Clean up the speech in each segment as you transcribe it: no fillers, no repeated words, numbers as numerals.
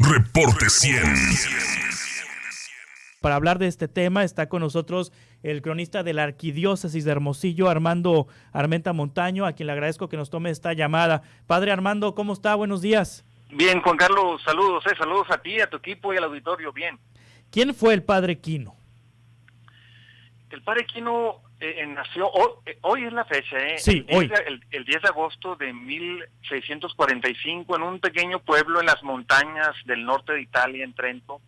Reporte 100. Para hablar de este tema está con nosotros el cronista de la Arquidiócesis de Hermosillo, Armando Armenta Montaño, a quien le agradezco que nos tome esta llamada. Padre Armando, ¿cómo está? Buenos días. Bien, Juan Carlos, saludos a ti, a tu equipo y al auditorio, bien. ¿Quién fue el Padre Quino? El Padre Quino nació, hoy es la fecha, Sí, hoy. El 10 de agosto de 1645 en un pequeño pueblo en las montañas del norte de Italia, en Trento,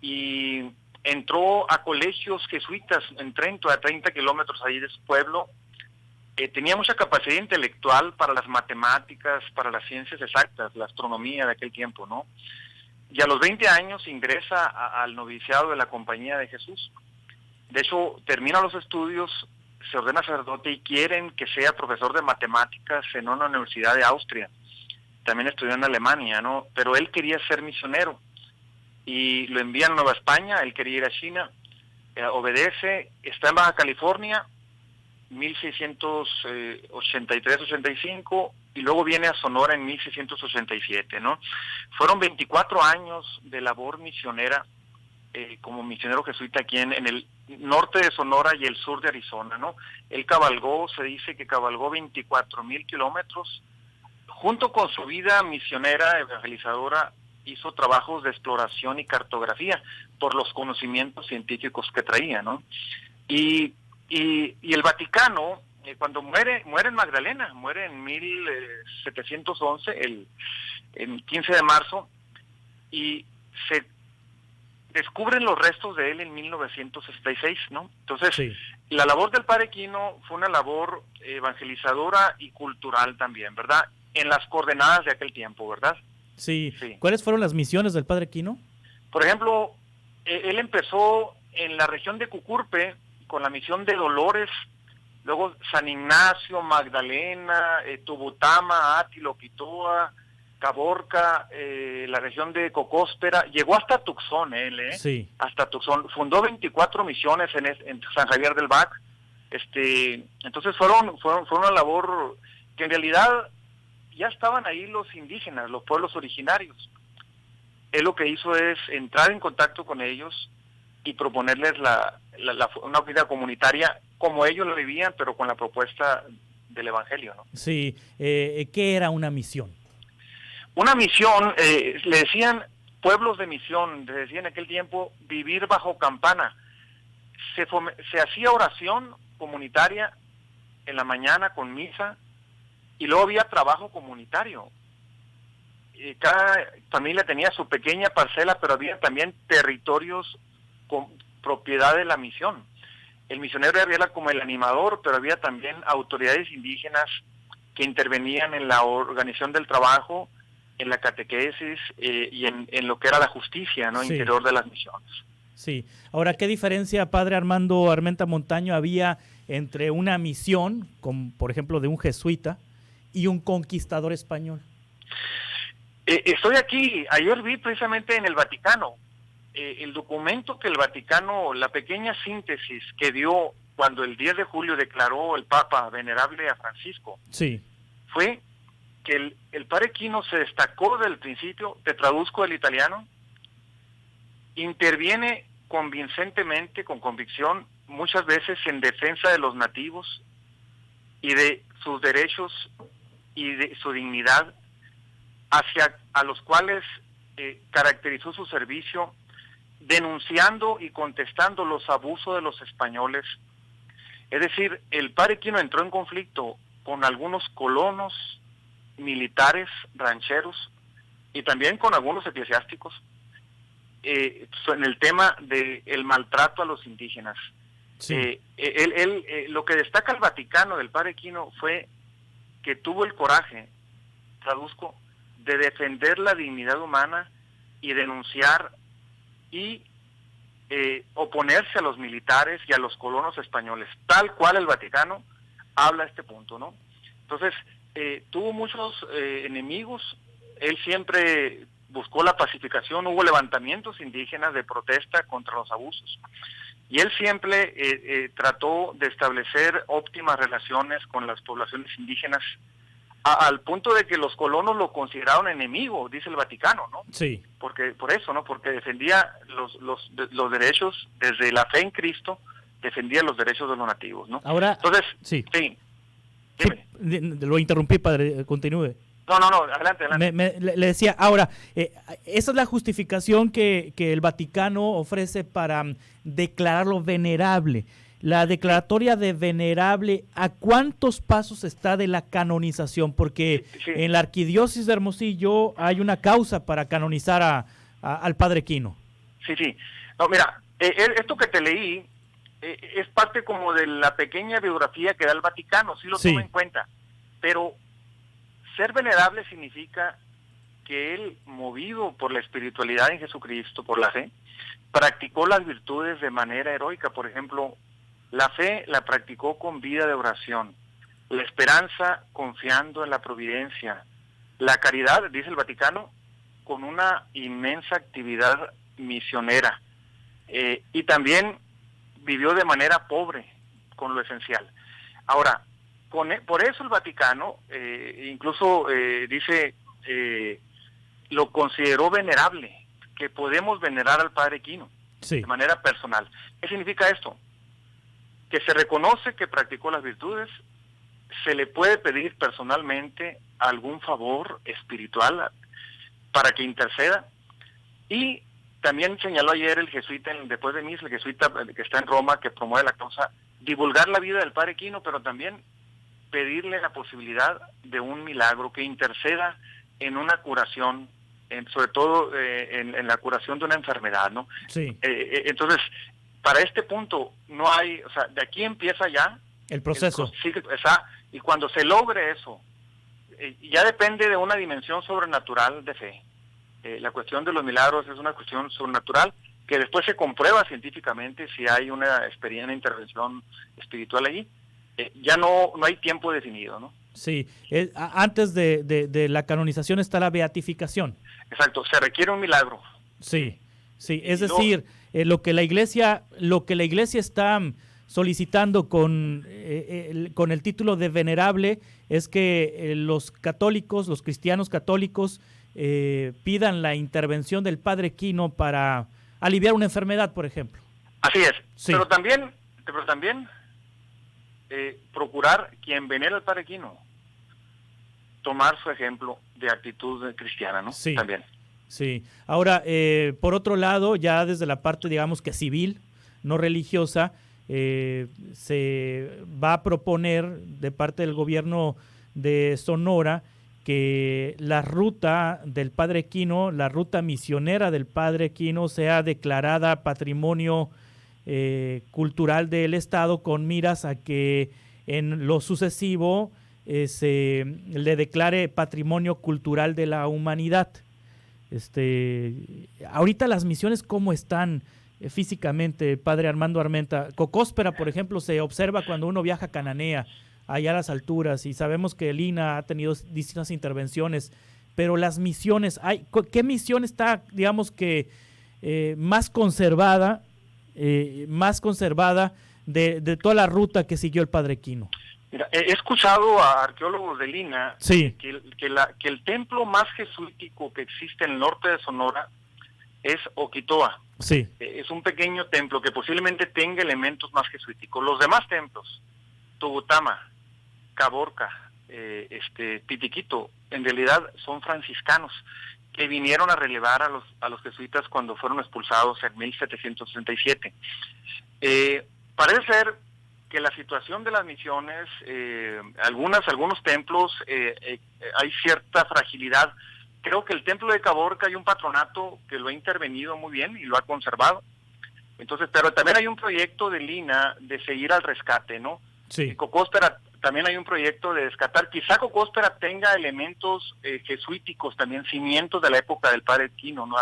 y entró a colegios jesuitas en Trento, a 30 kilómetros ahí de su pueblo. Tenía mucha capacidad intelectual para las matemáticas, para las ciencias exactas, la astronomía de aquel tiempo, ¿no? Y a los 20 años ingresa al noviciado de la Compañía de Jesús. De hecho, termina los estudios, se ordena sacerdote y quieren que sea profesor de matemáticas en una universidad de Austria. También estudió en Alemania, ¿no? Pero él quería ser misionero y lo envían a Nueva España, él quería ir a China, obedece, está en Baja California, 1683-85, y luego viene a Sonora en 1687, ¿no? Fueron 24 años de labor misionera como misionero jesuita aquí en el norte de Sonora y el sur de Arizona, ¿no? Él cabalgó, se dice que cabalgó 24,000 kilómetros. Junto con su vida misionera, evangelizadora, hizo trabajos de exploración y cartografía por los conocimientos científicos que traía, ¿no? Y el Vaticano, cuando muere en Magdalena, muere en 1711, el 15 de marzo, y se descubren los restos de él en 1966, ¿no? Entonces, sí, la labor del Padre Quino fue una labor evangelizadora y cultural también, ¿verdad? En las coordenadas de aquel tiempo, ¿verdad? Sí. ¿Cuáles fueron las misiones del Padre Quino? Por ejemplo, él empezó en la región de Cucurpe con la misión de Dolores, luego San Ignacio, Magdalena, Tubutama, Átilo, Pitoa, Caborca, la región de Cocóspera, llegó hasta Tucson sí, hasta Tucson, fundó 24 misiones en San Javier del Bac. Entonces fue una labor que en realidad ya estaban ahí los indígenas, los pueblos originarios. Él lo que hizo es entrar en contacto con ellos y proponerles una vida comunitaria como ellos lo vivían, pero con la propuesta del Evangelio, ¿no? Sí, ¿qué era una misión? Una misión, le decían pueblos de misión, le decían en aquel tiempo vivir bajo campana. Se hacía oración comunitaria en la mañana con misa y luego había trabajo comunitario. Cada familia tenía su pequeña parcela, pero había también territorios con propiedad de la misión. El misionero era como el animador, pero había también autoridades indígenas que intervenían en la organización del trabajo, en la catequesis y en lo que era la justicia, ¿no? Sí. Interior de las misiones. Sí. Ahora, ¿qué diferencia, Padre Armando Armenta Montaño, había entre una misión, como por ejemplo de un jesuita, y un conquistador español? Estoy aquí, ayer vi precisamente en el Vaticano, el documento que el Vaticano, la pequeña síntesis que dio cuando el 10 de julio declaró el Papa venerable a Francisco, sí, fue que el Padre Quino se destacó del principio, te traduzco del italiano, interviene convincentemente, con convicción, muchas veces en defensa de los nativos y de sus derechos y de su dignidad, a los cuales caracterizó su servicio, denunciando y contestando los abusos de los españoles. Es decir, el Padre Quino entró en conflicto con algunos colonos, militares, rancheros, y también con algunos eclesiásticos, en el tema del maltrato a los indígenas. sí. Lo que destaca el Vaticano del Padre Quino fue que tuvo el coraje, traduzco, de defender la dignidad humana y denunciar y oponerse a los militares y a los colonos españoles, tal cual el Vaticano habla a este punto, ¿no? Entonces, tuvo muchos enemigos, él siempre buscó la pacificación, hubo levantamientos indígenas de protesta contra los abusos, y él siempre trató de establecer óptimas relaciones con las poblaciones indígenas al punto de que los colonos lo consideraron enemigo, dice el Vaticano, ¿no? Sí. Porque por eso, ¿no? Porque defendía los derechos desde la fe en Cristo, defendía los derechos de los nativos, ¿no? Ahora, entonces, sí. Sí, dime. Sí, lo interrumpí, padre, continúe. No, adelante. Le decía, ahora, esa es la justificación que el Vaticano ofrece para declararlo venerable. La declaratoria de venerable, ¿a cuántos pasos está de la canonización? Porque Sí. en la Arquidiócesis de Hermosillo hay una causa para canonizar al Padre Quino. Sí. No, mira, esto que te leí es parte como de la pequeña biografía que da el Vaticano, sí lo toma en cuenta. Pero ser venerable significa que él, movido por la espiritualidad en Jesucristo, por la fe, practicó las virtudes de manera heroica. Por ejemplo, la fe la practicó con vida de oración, la esperanza confiando en la providencia, la caridad, dice el Vaticano, con una inmensa actividad misionera, y también vivió de manera pobre con lo esencial. Ahora, por eso el Vaticano incluso dice, lo consideró venerable, que podemos venerar al Padre Quino de manera personal. ¿Qué significa esto? Que se reconoce que practicó las virtudes, se le puede pedir personalmente algún favor espiritual para que interceda, y también señaló ayer el jesuita, después de misa, el jesuita que está en Roma, que promueve la causa, divulgar la vida del Padre Quino, pero también pedirle la posibilidad de un milagro, que interceda en una curación, sobre todo en la curación de una enfermedad, ¿no? Sí. Entonces, para este punto no hay, o sea, de aquí empieza ya el proceso. Y cuando se logre eso, ya depende de una dimensión sobrenatural de fe. La cuestión de los milagros es una cuestión sobrenatural que después se comprueba científicamente si hay una experiencia, una intervención espiritual allí. Ya no hay tiempo definido, ¿no? Sí, antes de la canonización está la beatificación. Exacto, se requiere un milagro. Sí, es decir, lo que la iglesia está solicitando con el título de venerable es que los católicos, los cristianos católicos, pidan la intervención del Padre Quino para aliviar una enfermedad, por ejemplo. Así es, sí. Pero también procurar quien venera al Padre Quino, tomar su ejemplo de actitud cristiana, ¿no? Sí. También. Sí. Ahora, por otro lado, ya desde la parte, digamos que civil, no religiosa, se va a proponer de parte del gobierno de Sonora que la ruta del Padre Quino, la ruta misionera del Padre Quino, sea declarada patrimonio cultural del Estado, con miras a que en lo sucesivo se le declare patrimonio cultural de la humanidad. Ahorita las misiones, ¿cómo están físicamente, padre Armando Armenta? Cocóspera, por ejemplo, se observa cuando uno viaja a Cananea, allá a las alturas, y sabemos que el INA ha tenido distintas intervenciones, pero las misiones, ¿qué misión está, digamos que, más conservada de toda la ruta que siguió el Padre Quino? Mira, he escuchado a arqueólogos del INA que el templo más jesuítico que existe en el norte de Sonora es Oquitoa. Sí. Es un pequeño templo que posiblemente tenga elementos más jesuíticos. Los demás templos, Tubutama, Caborca, Pitiquito, en realidad son franciscanos que vinieron a relevar a los jesuitas cuando fueron expulsados en 1767. Parece ser que la situación de las misiones, algunos templos, hay cierta fragilidad. Creo que el templo de Caborca hay un patronato que lo ha intervenido muy bien y lo ha conservado. Entonces, pero también hay un proyecto de Lina de seguir al rescate, ¿no? Sí. Cocóspera también hay un proyecto de rescatar. Quizá Cocóspera tenga elementos jesuíticos también, cimientos de la época del Padre Quino, ¿no?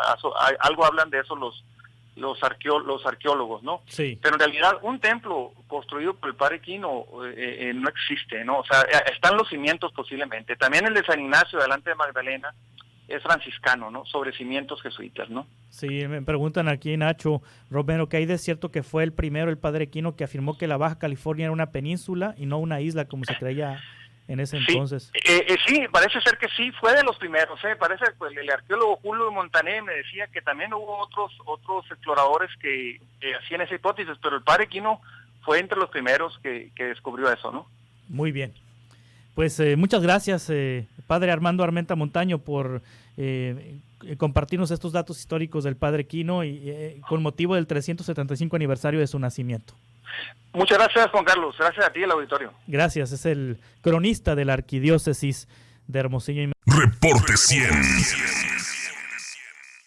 Algo hablan de eso los arqueólogos, ¿no? Sí. Pero en realidad un templo construido por el Padre Quino no existe, ¿no? O sea, están los cimientos posiblemente. También el de San Ignacio, delante de Magdalena, es franciscano, ¿no? Sobre cimientos jesuitas, ¿no? Sí, me preguntan aquí, Nacho Romero, que hay de cierto que fue el primero, el Padre Quino, que afirmó que la Baja California era una península y no una isla, como se creía en ese entonces. Sí, parece ser que sí, fue de los primeros. Parece pues, el arqueólogo Julio Montané me decía que también hubo otros exploradores que hacían esa hipótesis, pero el padre Quino fue entre los primeros que descubrió eso, ¿no? Muy bien. Pues muchas gracias, padre Armando Armenta Montaño, por compartirnos estos datos históricos del padre Quino y con motivo del 375 aniversario de su nacimiento. Muchas gracias, Juan Carlos. Gracias a ti, el auditorio. Gracias. Es el cronista de la Arquidiócesis de Hermosillo. Reporte 100.